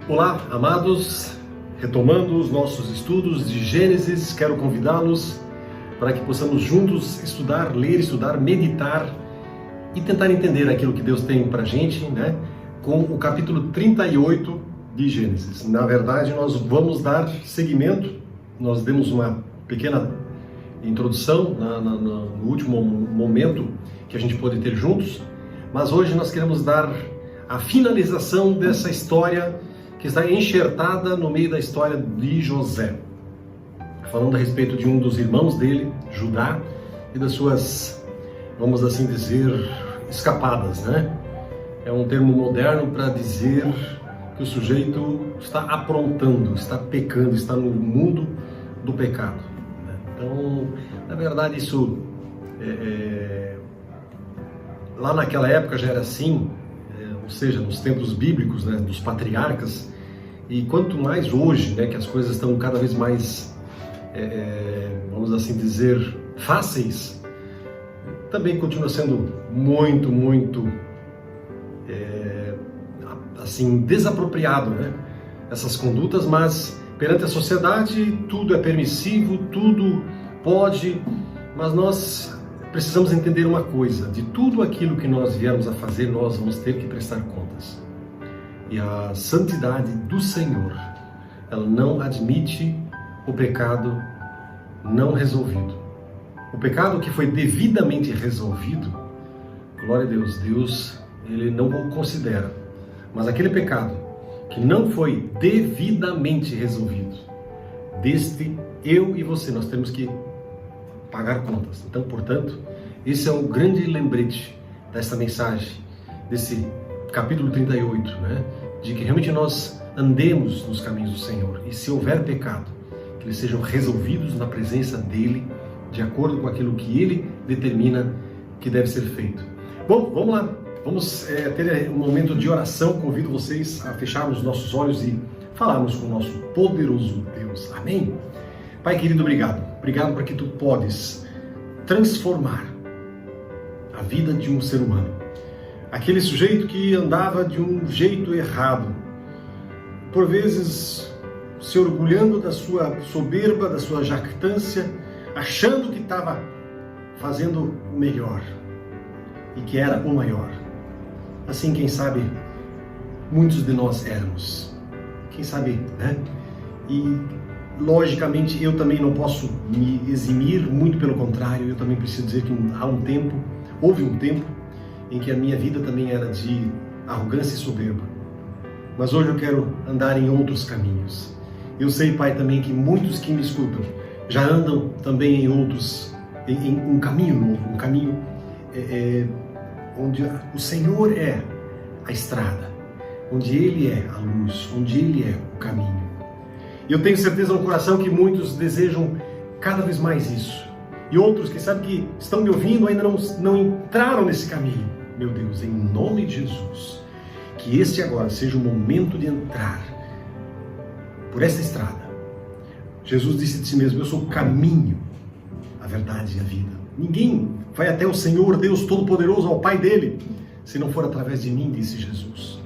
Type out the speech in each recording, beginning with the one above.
Olá, amados, retomando os nossos estudos de Gênesis, quero convidá-los para que possamos juntos estudar, ler, meditar e tentar entender aquilo que Deus tem para a gente, né? Com o capítulo 38 de Gênesis. Na verdade, nós vamos dar seguimento, nós demos uma pequena introdução no último momento que a gente pôde ter juntos, mas hoje nós queremos dar a finalização dessa história que está enxertada no meio da história de José, falando a respeito de um dos irmãos dele, Judá, e das suas, vamos assim dizer, escapadas, né? É um termo moderno para dizer que o sujeito está aprontando, está pecando, está no mundo do pecado, né? Então, na verdade, isso lá naquela época já era assim, ou seja, nos tempos bíblicos, né, dos patriarcas, e quanto mais hoje, né, que as coisas estão cada vez mais, vamos assim dizer, fáceis, também continua sendo muito, assim, desapropriado, né, essas condutas, mas perante a sociedade tudo é permissivo, tudo pode, mas nós precisamos entender uma coisa: de tudo aquilo que nós viermos a fazer, nós vamos ter que prestar contas. E a santidade do Senhor, ela não admite o pecado não resolvido. O pecado que foi devidamente resolvido, glória a Deus, Deus, ele não o considera. Mas aquele pecado que não foi devidamente resolvido, deste eu e você, nós temos que pagar contas. Então, portanto, esse é o grande lembrete dessa mensagem, desse capítulo 38, né? De que realmente nós andemos nos caminhos do Senhor. E se houver pecado, que eles sejam resolvidos na presença dEle, de acordo com aquilo que Ele determina que deve ser feito. Bom, vamos lá. Vamos ter um momento de oração. Convido vocês a fecharmos nossos olhos e falarmos com o nosso poderoso Deus. Amém? Pai querido, obrigado. Obrigado porque Tu podes transformar a vida de um ser humano. Aquele sujeito que andava de um jeito errado, por vezes se orgulhando da sua soberba, da sua jactância, achando que estava fazendo o melhor e que era o maior. Assim, quem sabe, muitos de nós éramos. Quem sabe, né? E logicamente eu também não posso me eximir, muito pelo contrário, eu também preciso dizer que houve um tempo em que a minha vida também era de arrogância e soberba. Mas hoje eu quero andar em outros caminhos. Eu sei, Pai, também que muitos que me escutam já andam também em um caminho novo, um caminho onde o Senhor é a estrada, onde Ele é a luz, onde Ele é o caminho. E eu tenho certeza no coração que muitos desejam cada vez mais isso. E outros, que sabem que estão me ouvindo, ainda não entraram nesse caminho. Meu Deus, em nome de Jesus, que este agora seja o momento de entrar por esta estrada. Jesus disse de si mesmo: eu sou o caminho, a verdade e a vida. Ninguém vai até o Senhor, Deus Todo-Poderoso, ao Pai dele, se não for através de mim, disse Jesus.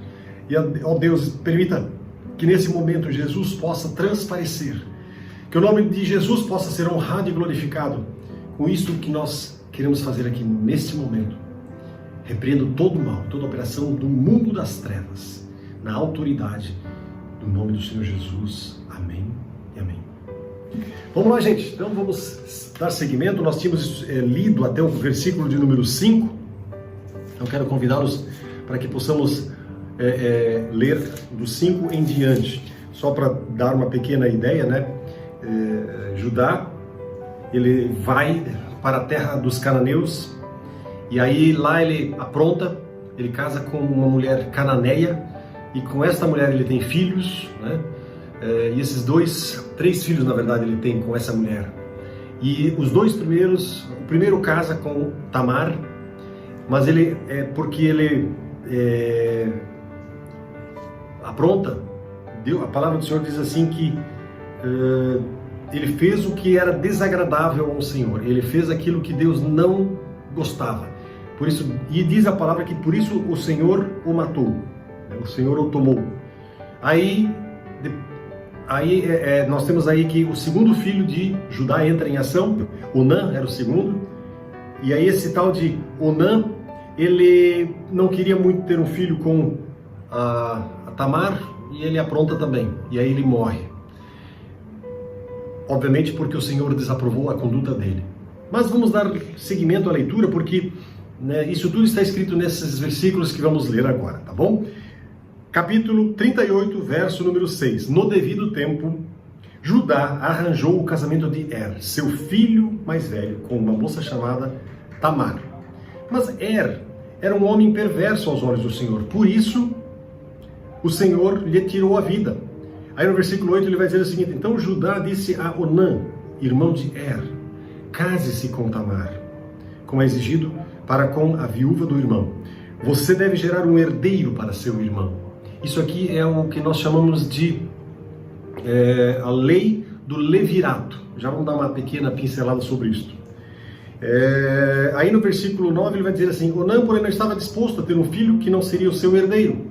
E, ó Deus, permita que nesse momento Jesus possa transparecer, que o nome de Jesus possa ser honrado e glorificado com isso que nós queremos fazer aqui neste momento. Repreendo todo o mal, toda operação do mundo das trevas, na autoridade do nome do Senhor Jesus. Amém e amém. Vamos lá, gente. Então vamos dar seguimento. Nós tínhamos lido até o versículo de número 5. Então quero convidá-los para que possamos ler do 5 em diante. Só para dar uma pequena ideia, né? Judá, ele vai para a terra dos cananeus, e aí lá ele apronta, ele casa com uma mulher cananeia, e com esta mulher ele tem filhos, né? E esses três filhos na verdade ele tem com essa mulher. E os dois primeiros, o primeiro casa com Tamar, mas porque ele apronta, a palavra do Senhor diz assim que ele fez o que era desagradável ao Senhor, ele fez aquilo que Deus não gostava. Por isso, e diz a palavra que por isso o Senhor o matou, o Senhor o tomou. Nós temos aí que o segundo filho de Judá entra em ação. Onã era o segundo. E aí esse tal de Onã, ele não queria muito ter um filho com a Tamar, e ele apronta também. E aí ele morre. Obviamente porque o Senhor desaprovou a conduta dele. Mas vamos dar seguimento à leitura, porque isso tudo está escrito nesses versículos que vamos ler agora, tá bom? Capítulo 38, verso número 6. No devido tempo, Judá arranjou o casamento de seu filho mais velho, com uma moça chamada Tamar. Mas era um homem perverso aos olhos do Senhor, por isso o Senhor lhe tirou a vida. Aí no versículo 8 ele vai dizer o seguinte: então Judá disse a Onã, irmão de case-se com Tamar, como é exigido para com a viúva do irmão. Você deve gerar um herdeiro para seu irmão. Isso aqui é o que nós chamamos de a lei do levirato. Já vamos dar uma pequena pincelada sobre isso. Aí no versículo 9 ele vai dizer assim: Onã, porém, não estava disposto a ter um filho que não seria o seu herdeiro.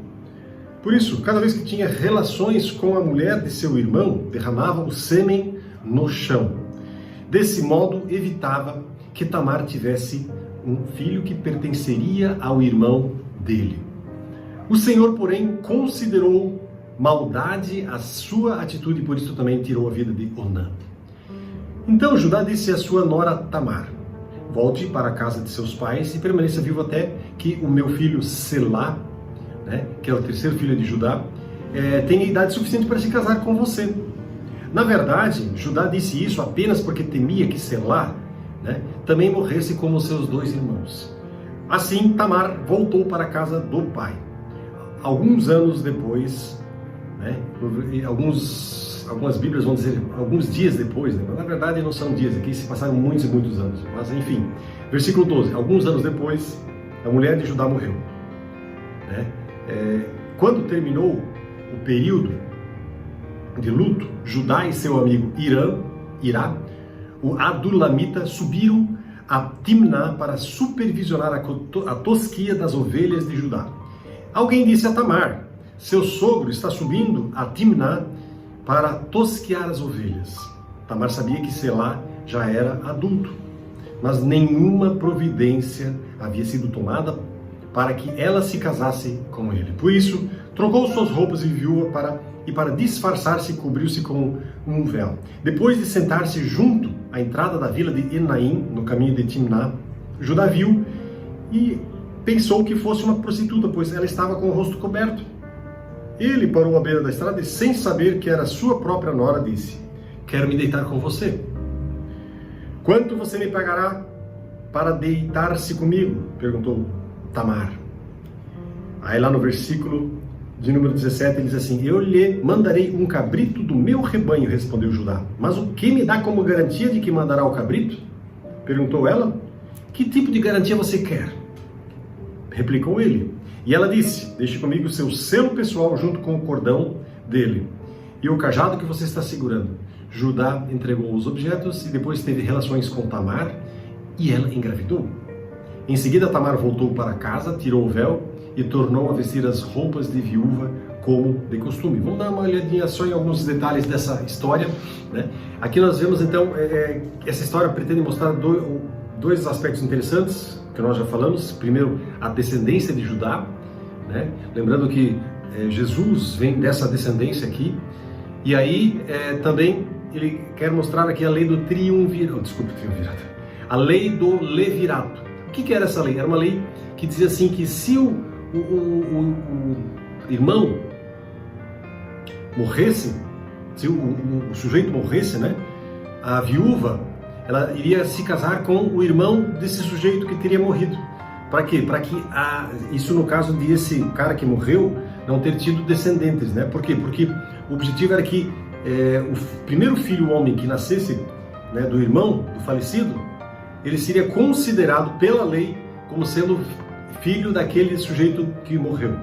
Por isso, cada vez que tinha relações com a mulher de seu irmão, derramava o sêmen no chão. Desse modo, evitava que Tamar tivesse um filho que pertenceria ao irmão dele. O Senhor, porém, considerou maldade a sua atitude, e por isso também tirou a vida de Onã. Então Judá disse à sua nora Tamar: volte para a casa de seus pais e permaneça vivo até que o meu filho Selá, que é o terceiro filho de Judá, tenha idade suficiente para se casar com você. Na verdade, Judá disse isso apenas porque temia que Selá também morresse como seus dois irmãos. Assim, Tamar voltou para a casa do pai. Alguns anos depois, algumas Bíblias vão dizer alguns dias depois, mas na verdade não são dias, aqui se passaram muitos e muitos anos. Mas enfim, versículo 12: alguns anos depois, a mulher de Judá morreu. Quando terminou o período de luto, Judá e seu amigo Irá, o Adulamita, subiram a Timná para supervisionar a tosquia das ovelhas de Judá. Alguém disse a Tamar: seu sogro está subindo a Timná para tosquear as ovelhas. Tamar sabia que Selá já era adulto, mas nenhuma providência havia sido tomada para que ela se casasse com ele. Por isso, trocou suas roupas de viúva para disfarçar-se, cobriu-se com um véu. Depois de sentar-se junto à entrada da vila de Enaim, no caminho de Timná, Judá viu e pensou que fosse uma prostituta, pois ela estava com o rosto coberto. Ele parou à beira da estrada e, sem saber que era sua própria nora, disse: quero me deitar com você. Quanto você me pagará para deitar-se comigo? Perguntou Tamar. Aí lá no versículo de número 17 ele diz assim: eu lhe mandarei um cabrito do meu rebanho, respondeu Judá. Mas o que me dá como garantia de que mandará o cabrito? Perguntou ela. Que tipo de garantia você quer? Replicou ele. E ela disse: deixe comigo o seu selo pessoal junto com o cordão dele e o cajado que você está segurando. Judá entregou os objetos e depois teve relações com Tamar e ela engravidou. Em seguida, Tamar voltou para casa, tirou o véu e tornou a vestir as roupas de viúva como de costume. Vamos dar uma olhadinha só em alguns detalhes dessa história. Aqui nós vemos então, essa história pretende mostrar dois aspectos interessantes que nós já falamos. Primeiro, a descendência de Judá, lembrando que Jesus vem dessa descendência aqui. E aí também ele quer mostrar aqui a lei do triunvirato, a lei do levirato. O que era essa lei? Era uma lei que dizia assim que se o irmão morresse, se o sujeito morresse, a viúva, ela iria se casar com o irmão desse sujeito que teria morrido. Para quê? Para que isso no caso desse cara que morreu não ter tido descendentes, Por quê? Porque o objetivo era que o primeiro filho homem que nascesse, do irmão do falecido, ele seria considerado pela lei como sendo filho daquele sujeito que morreu.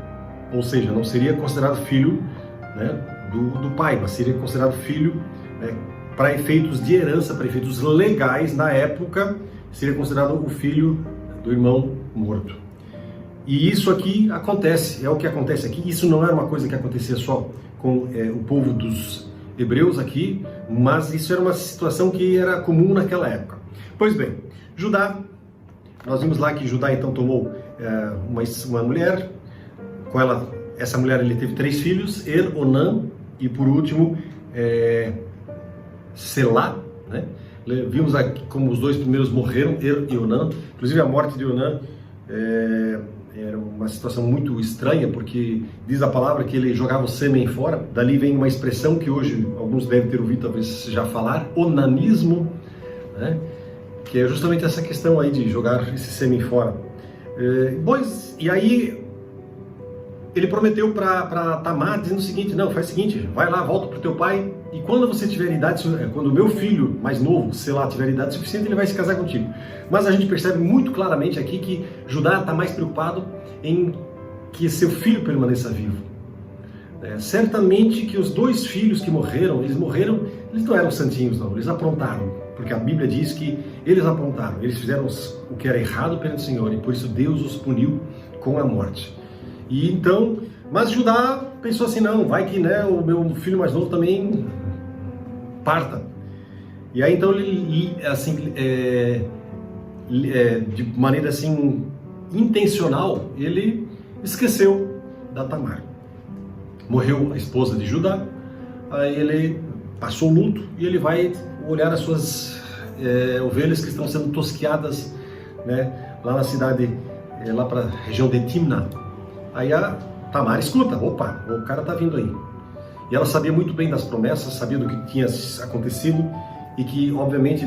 Ou seja, não seria considerado filho do pai, mas seria considerado filho para efeitos de herança, para efeitos legais na época, seria considerado o filho do irmão morto. E isso aqui acontece, é o que acontece aqui. Isso não era uma coisa que acontecia só com o povo dos hebreus aqui, mas isso era uma situação que era comum naquela época. Pois bem, Judá, nós vimos lá que Judá então tomou uma mulher, com ela, essa mulher ele teve 3 filhos, Onã e por último Selá, né? Vimos aqui como os 2 primeiros morreram, e Onã. Inclusive a morte de Onã era uma situação muito estranha, porque diz a palavra que ele jogava o sêmen fora. Dali vem uma expressão que hoje alguns devem ter ouvido talvez já falar, onanismo, né? Que é justamente essa questão aí de jogar esse sêmen fora. E aí ele prometeu para Tamar, dizendo o seguinte: não, faz o seguinte, vai lá, volta para o teu pai, e quando você tiver idade, quando o meu filho mais novo, sei lá, tiver idade suficiente, ele vai se casar contigo. Mas a gente percebe muito claramente aqui que Judá está mais preocupado em que seu filho permaneça vivo. Certamente que os 2 filhos que morreram, eles não eram santinhos não, eles aprontaram, porque a Bíblia diz que eles aprontaram, eles fizeram o que era errado perante o Senhor, e por isso Deus os puniu com a morte. E então, mas Judá pensou assim: não, vai que o meu filho mais novo também parta. E aí então ele, assim, de maneira assim intencional, ele esqueceu da Tamar. Morreu a esposa de Judá, aí ele passou o luto e ele vai olhar as suas ovelhas que estão sendo tosqueadas, né, lá na cidade, lá para a região de Timná. Aí a Tamar escuta: opa, o cara tá vindo aí. E ela sabia muito bem das promessas, sabia do que tinha acontecido e que obviamente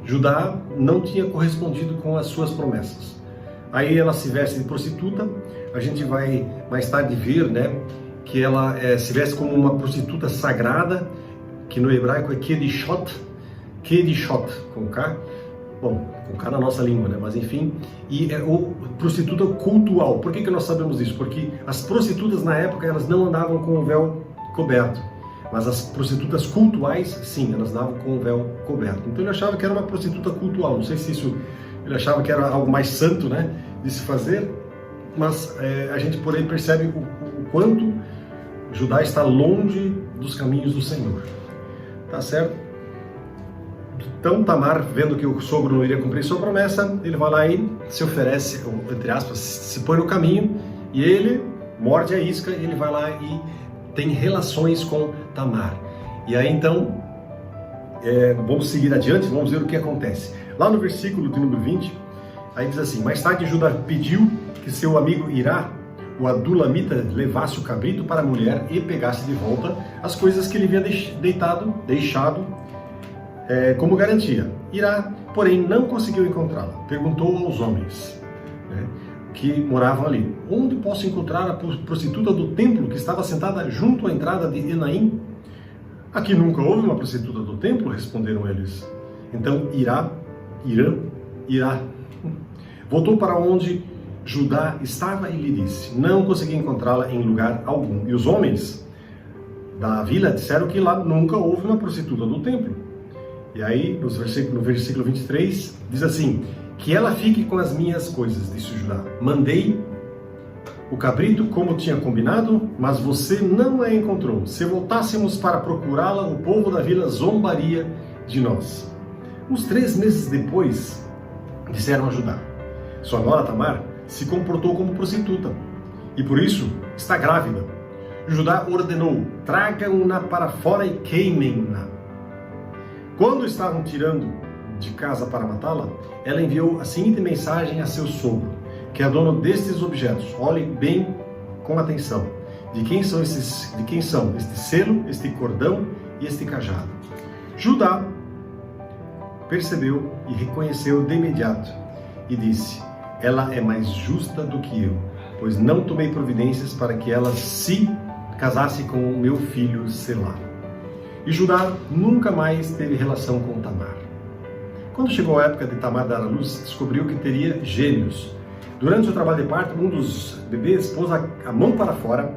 Judá não tinha correspondido com as suas promessas. Aí ela se veste de prostituta. A gente vai mais tarde ver, né, que ela se veste como uma prostituta sagrada, que no hebraico é Kedishot, com K. Bom, com K na nossa língua, né? Mas enfim, e prostituta cultual. Por que nós sabemos isso? Porque as prostitutas na época, elas não andavam com o véu coberto, mas as prostitutas cultuais, sim, elas andavam com o véu coberto. Então ele achava que era uma prostituta cultual. Não sei se ele achava que era algo mais santo, né, de se fazer, mas a gente por aí percebe o quanto Judá está longe dos caminhos do Senhor. Tá certo? Então Tamar, vendo que o sogro não iria cumprir sua promessa, ele vai lá e se oferece, entre aspas, se põe no caminho, e ele morde a isca, e ele vai lá e tem relações com Tamar. E aí então, vamos seguir adiante, vamos ver o que acontece. Lá no versículo de número 20, aí diz assim: mais tarde Judá pediu que seu amigo Irá, o adulamita, levasse o cabrito para a mulher e pegasse de volta as coisas que ele havia deixado como garantia. Irá, porém, não conseguiu encontrá-la. Perguntou aos homens, né, que moravam ali: onde posso encontrar a prostituta do templo que estava sentada junto à entrada de Enaim? Aqui nunca houve uma prostituta do templo, responderam eles. Então Irá voltou para onde Judá estava e lhe disse: não consegui encontrá-la em lugar algum. E os homens da vila disseram que lá nunca houve uma prostituta do templo. E aí, no versículo 23, diz assim: que ela fique com as minhas coisas, disse Judá. Mandei o cabrito como tinha combinado, mas você não a encontrou. Se voltássemos para procurá-la, o povo da vila zombaria de nós. Uns 3 meses depois, disseram a Judá: sua nora Tamar se comportou como prostituta, e por isso está grávida. Judá ordenou: tragam-na para fora e queimem-na. Quando estavam tirando de casa para matá-la, ela enviou a seguinte mensagem a seu sogro, que é dono destes objetos: olhe bem com atenção. De quem são este selo, este cordão e este cajado? Judá percebeu e reconheceu de imediato e disse: ela é mais justa do que eu, pois não tomei providências para que ela se casasse com o meu filho Selá. E Judá nunca mais teve relação com Tamar. Quando chegou a época de Tamar dar à luz, descobriu que teria gêmeos. Durante o trabalho de parto, um dos bebês pôs a mão para fora,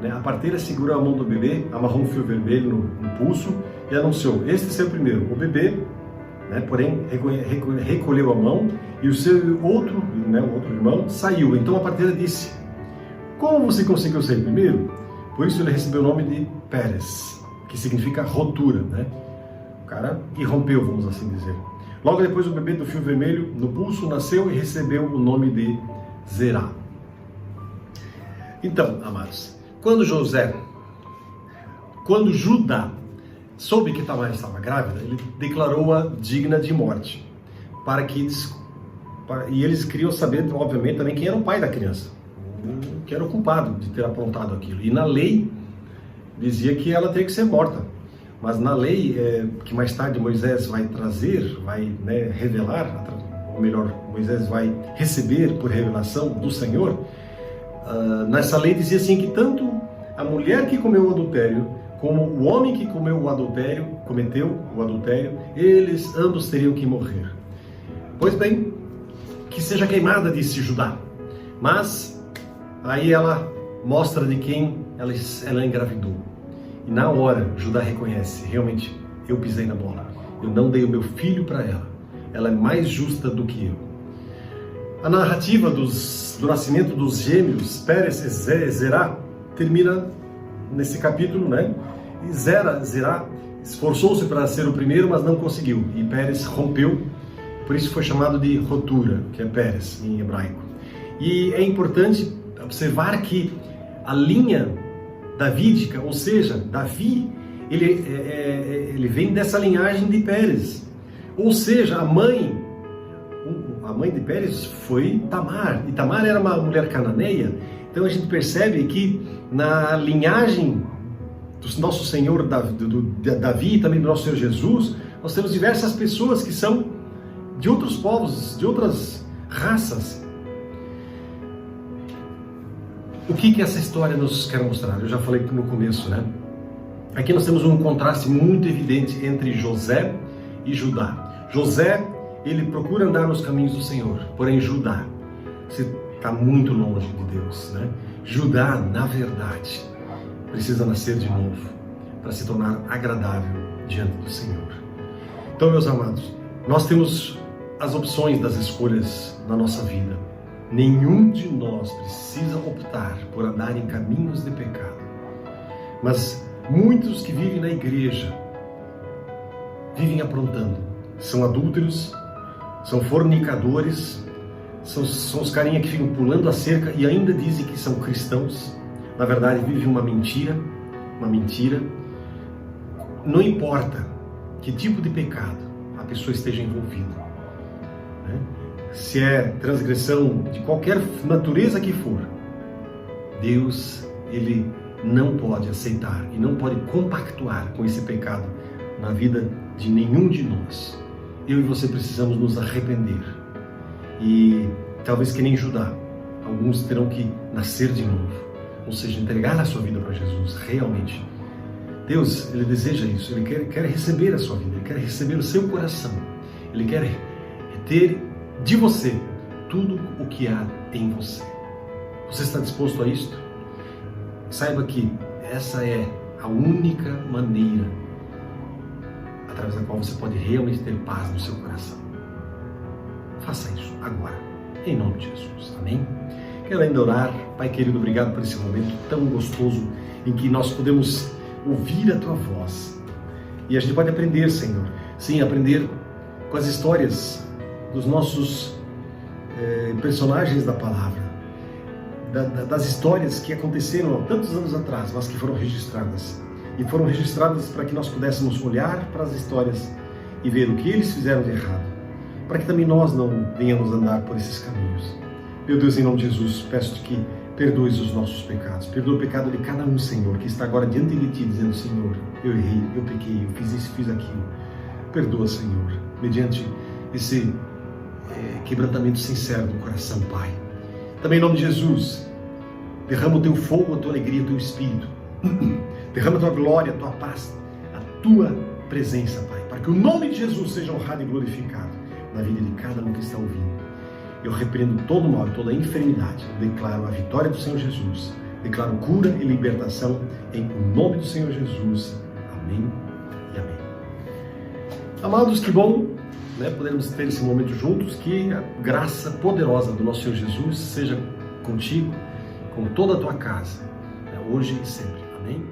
né? A parteira segurou a mão do bebê, amarrou um fio vermelho no pulso e anunciou: este é o primeiro. O bebê, né? Porém recolheu a mão e o seu outro, né, o outro irmão saiu. Então a parteira disse: como você conseguiu sair primeiro? Por isso ele recebeu o nome de Pérez, que significa rotura, né? O cara irrompeu, vamos assim dizer. Logo depois o bebê do fio vermelho no pulso nasceu e recebeu o nome de Zerá. Então, amados, quando Judá soube que Tamar estava grávida, ele declarou-a digna de morte, e eles queriam saber, obviamente, também quem era o pai da criança, que era o culpado de ter aprontado aquilo. E na lei dizia que ela teria que ser morta, mas na lei que mais tarde Moisés vai trazer, vai, né, revelar, ou melhor, Moisés vai receber por revelação do Senhor, nessa lei dizia assim que tanto a mulher que comeu o adultério como o homem que cometeu o adultério, eles ambos teriam que morrer. Pois bem, que seja queimada, disse Judá. Mas aí ela mostra de quem ela engravidou. E na hora, Judá reconhece: realmente, eu pisei na bola. Eu não dei o meu filho para ela. Ela é mais justa do que eu. A narrativa do nascimento dos gêmeos Pérez e Zerá termina nesse capítulo, né? E Zerá esforçou-se para ser o primeiro, mas não conseguiu. E Pérez rompeu, por isso foi chamado de rotura, que é Pérez em hebraico. E é importante observar que a linha davídica, ou seja, Davi, ele vem dessa linhagem de Pérez. Ou seja, a mãe de Pérez foi Tamar, e Tamar era uma mulher cananeia. Então a gente percebe que na linhagem do nosso Senhor Davi e também do nosso Senhor Jesus, nós temos diversas pessoas que são de outros povos, de outras raças. O que essa história nos quer mostrar? Eu já falei no começo, né? Aqui nós temos um contraste muito evidente entre José e Judá. José, ele procura andar nos caminhos do Senhor, porém Judá está muito longe de Deus, né? Judá, na verdade, precisa nascer de novo para se tornar agradável diante do Senhor. Então, meus amados, nós temos as opções das escolhas na nossa vida. Nenhum de nós precisa optar por andar em caminhos de pecado. Mas muitos que vivem na igreja vivem aprontando. São adúlteros, são fornicadores, são os carinha que ficam pulando a cerca e ainda dizem que são cristãos. Na verdade, vivem uma mentira. Não importa que tipo de pecado a pessoa esteja envolvida, né? Se é transgressão de qualquer natureza que for, Deus, ele não pode aceitar e não pode compactuar com esse pecado na vida de nenhum de nós. Eu e você precisamos nos arrepender. E talvez que nem Judá, alguns terão que nascer de novo, ou seja, entregar a sua vida para Jesus realmente. Deus, ele deseja isso, ele quer receber a sua vida, ele quer receber o seu coração, ele quer ter de você tudo o que há em você. Você está disposto a isto? Saiba que essa é a única maneira através da qual você pode realmente ter paz no seu coração. Faça isso agora, em nome de Jesus. Amém? Quero ainda orar. Pai querido, obrigado por esse momento tão gostoso em que nós podemos ouvir a Tua voz. E a gente pode aprender, Senhor. Sim, aprender com as histórias dos nossos personagens da palavra. Das histórias que aconteceram há tantos anos atrás, mas que foram registradas. E foram registradas para que nós pudéssemos olhar para as histórias e ver o que eles fizeram de errado, para que também nós não venhamos andar por esses caminhos. Meu Deus, em nome de Jesus, peço-te que perdoes os nossos pecados. Perdoa o pecado de cada um, Senhor, que está agora diante de Ti, dizendo: Senhor, eu errei, eu pequei, eu fiz isso, fiz aquilo. Perdoa, Senhor, mediante esse quebrantamento sincero do coração, Pai. Também em nome de Jesus, derrama o Teu fogo, a Tua alegria, o Teu Espírito. Derrama a Tua glória, a Tua paz, a Tua presença, Pai, para que o nome de Jesus seja honrado e glorificado na vida de cada um que está ouvindo. Eu repreendo todo o mal, toda a enfermidade. Eu declaro a vitória do Senhor Jesus. Declaro cura e libertação em nome do Senhor Jesus. Amém e amém. Amados, que bom, né, podermos ter esse momento juntos, que a graça poderosa do nosso Senhor Jesus seja contigo, com toda a tua casa, né, hoje e sempre. Amém?